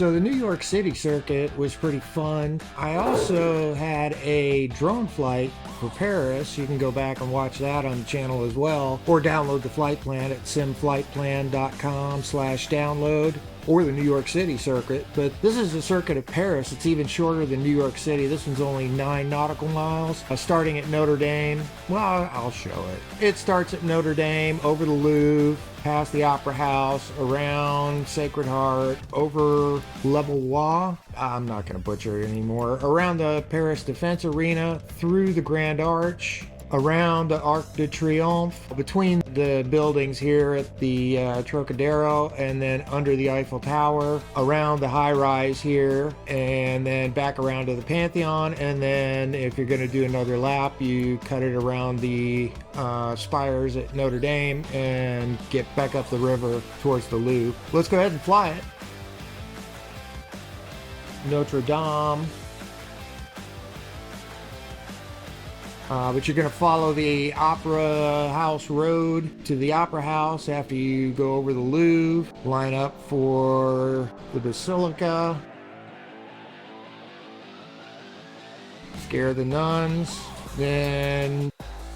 So the New York City circuit was pretty fun. I also had a drone flight for Paris. You can go back and watch that on the channel as well, or download the flight plan at simflightplan.com/download, or the New York City circuit. But this is the circuit of Paris. It's even shorter than New York City. This one's only 9 nautical miles, starting at Notre Dame. Well, I'll show it. It starts at Notre Dame, over the Louvre, past the Opera House, around Sacred Heart, over Levallois, I'm not going to butcher it anymore, around the Paris Defense Arena, through the Grand Arch, around the Arch de Triomph, between the buildings here at the Trocadero, and then under the Eiffel Tower, around the high rise here, and then back around to the Pantheon. And then if you're going to do another lap, you cut it around the spires at Notre Dame and get back up the river towards the Louvre. Let's go ahead and fly it. Notre Dame. But you're going to follow the Opera House Road to the Opera House after you go over the Louvre. Line up for the Basilica. Scare the nuns. Then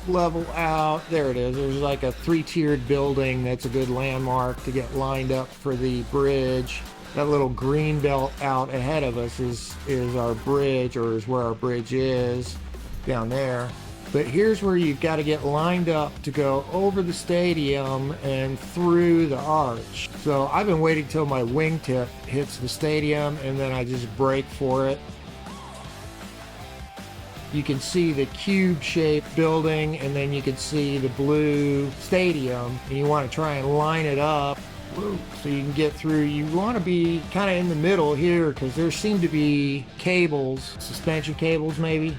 level out. There it is. There's like a 3-tiered building that's a good landmark to get lined up for the bridge. That little green belt out ahead of us is our bridge, or is where our bridge is. Down there. But here's where you've got to get lined up to go over the stadium and through the arch. So I've been waiting till my wingtip hits the stadium, and then I just brake for it. You can see the cube-shaped building, and then you can see the blue stadium, and you want to try and line it up so you can get through. You want to be kind of in the middle here, because there seem to be cables, suspension cables maybe.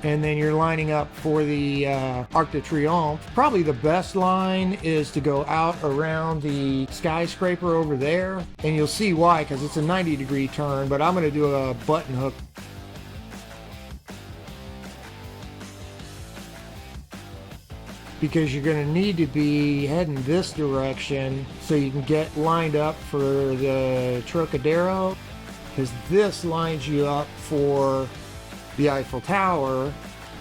And then you're lining up for the Arch de Triomph. Probably the best line is to go out around the skyscraper over there, and you'll see why, because it's a 90-degree turn, but I'm going to do a button hook. Because you're going to need to be heading this direction so you can get lined up for the Trocadero, because this lines you up for the Eiffel Tower,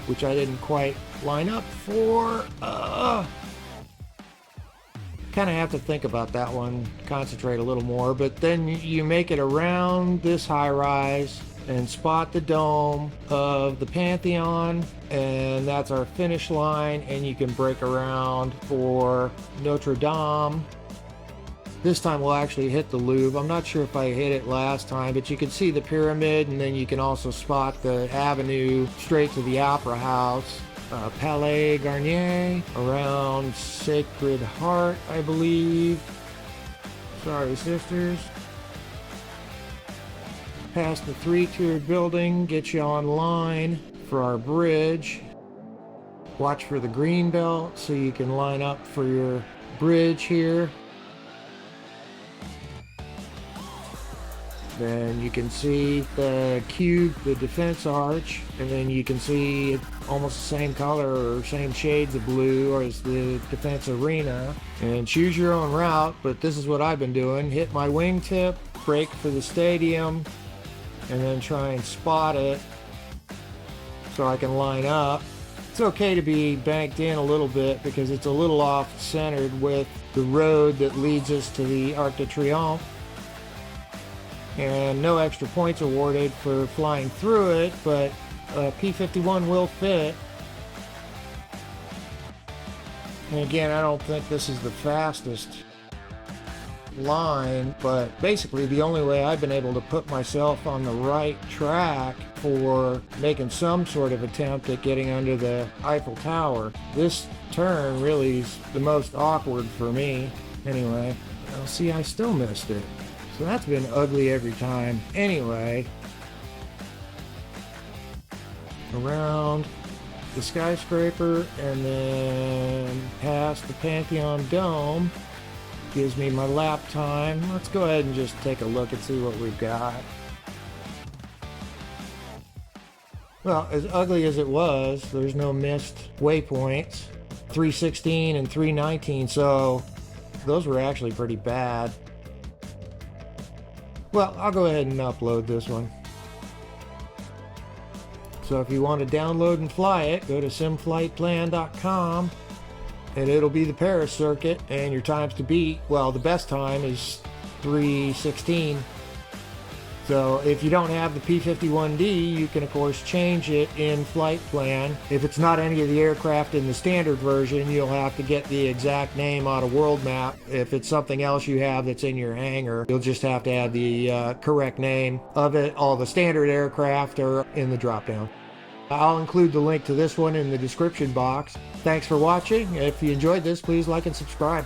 which I didn't quite line up for. Kind of have to think about that one, concentrate a little more. But then you make it around this high rise and spot the dome of the Pantheon, and that's our finish line. And you can break around for Notre Dame. This time we'll actually hit the Louvre. I'm not sure if I hit it last time, but you can see the pyramid, and then you can also spot the avenue straight to the Opera House. Palais Garnier, around Sacred Heart, I believe. Sorry, sisters. Past the 3-tiered building, get you on line for our bridge. Watch for the green belt so you can line up for your bridge here. Then you can see the cube, the defense arch, and then you can see almost the same color or same shades of blue as the defense arena. And choose your own route, but this is what I've been doing. Hit my wingtip, brake for the stadium, and then try and spot it so I can line up. It's okay to be banked in a little bit because it's a little off-centered with the road that leads us to the Arc de Triomphe. And no extra points awarded for flying through it, but P-51 will fit. And again, I don't think this is the fastest line, but basically the only way I've been able to put myself on the right track for making some sort of attempt at getting under the Eiffel Tower. This turn really is the most awkward for me. Anyway, see, I still missed it. So that's been ugly every time. Anyway, around the skyscraper and then past the Pantheon dome gives me my lap time. Let's go ahead and just take a look and see what we've got. Well, as ugly as it was, there's no missed waypoints. 316 and 319, so those were actually pretty bad. Well, I'll go ahead and upload this one. So if you want to download and fly it, go to simflightplan.com and it'll be the Paris circuit, and your times to beat, well, the best time is 3:16. So if you don't have the P-51D, you can of course change it in Flight Plan. If it's not any of the aircraft in the standard version, you'll have to get the exact name on a world map. If it's something else you have that's in your hangar, you'll just have to add the correct name of it. All the standard aircraft are in the drop-down. I'll include the link to this one in the description box. Thanks for watching. If you enjoyed this, please like and subscribe.